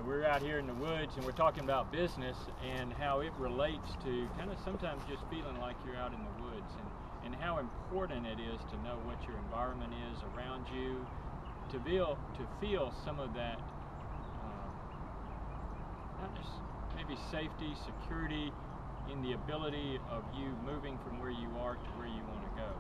We're out here in the woods and we're talking about business and how it relates to kind of sometimes just feeling like you're out in the woods, and how important it is to know what your environment is around you, to feel some of that, not just maybe safety, security, in the ability of you moving from where you are to where you want to go.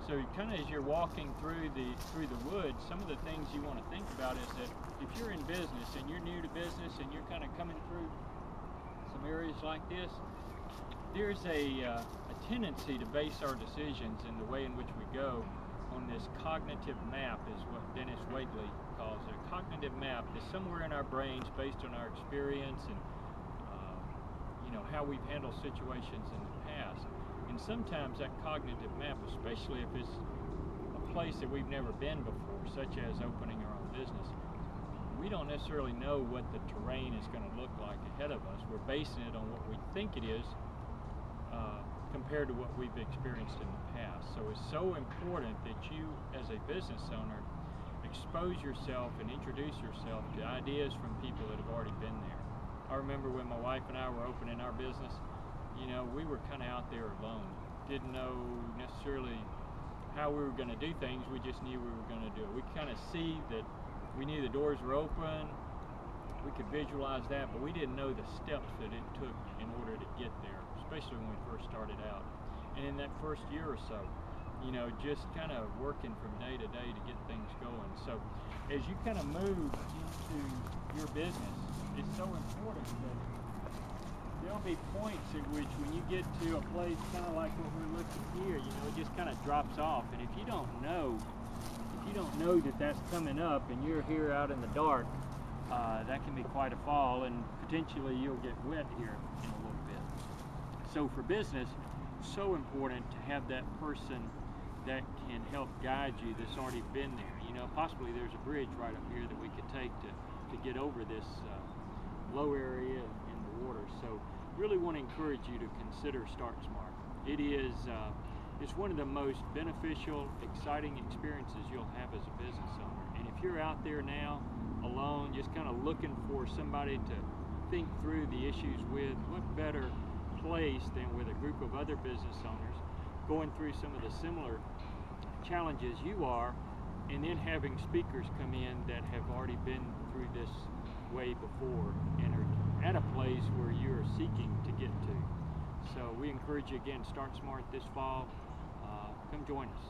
So kind of as you're walking through the woods, some of the things you want to think about is that if you're in business and you're new to business and you're kind of coming through some areas like this, there's a tendency to base our decisions and the way in which we go on this cognitive map, is what Dennis Wakely calls it. A cognitive map is somewhere in our brains based on our experience and how we've handled situations in the past. And sometimes that cognitive map, especially if it's a place that we've never been before, such as opening our own business, we don't necessarily know what the terrain is going to look like ahead of us. We're basing it on what we think it is compared to what we've experienced in the past. So it's so important that you, as a business owner, expose yourself and introduce yourself to ideas from people that have already been there. I remember when my wife and I were opening our business, we were kind of out there alone. Didn't know necessarily how we were going to do things. We just knew we were going to do it. We kind of see that we knew the doors were open. We could visualize that, but we didn't know the steps that it took in order to get there, especially when we first started out. And in that first year or so, just kind of working from day to day to get things going. So as you kind of move into your business, it's so important that there'll be points at which when you get to a place kind of like what we're looking here, it just kind of drops off. And if you don't know that that's coming up and you're here out in the dark, that can be quite a fall, and potentially you'll get wet here in a little bit. So for business, it's so important to have that person that can help guide you that's already been there. Possibly there's a bridge right up here that we could take to get over this low area in the water. So really want to encourage you to consider StartSmart. It is it's one of the most beneficial, exciting experiences you'll have as a business owner. And if you're out there now alone, just kind of looking for somebody to think through the issues with, what better place than with a group of other business owners going through some of the similar challenges you are, and then having speakers come in that have already been through this way before and are at a place where you're seeking to get to. So we encourage you again, StartSmart this fall. Come join us.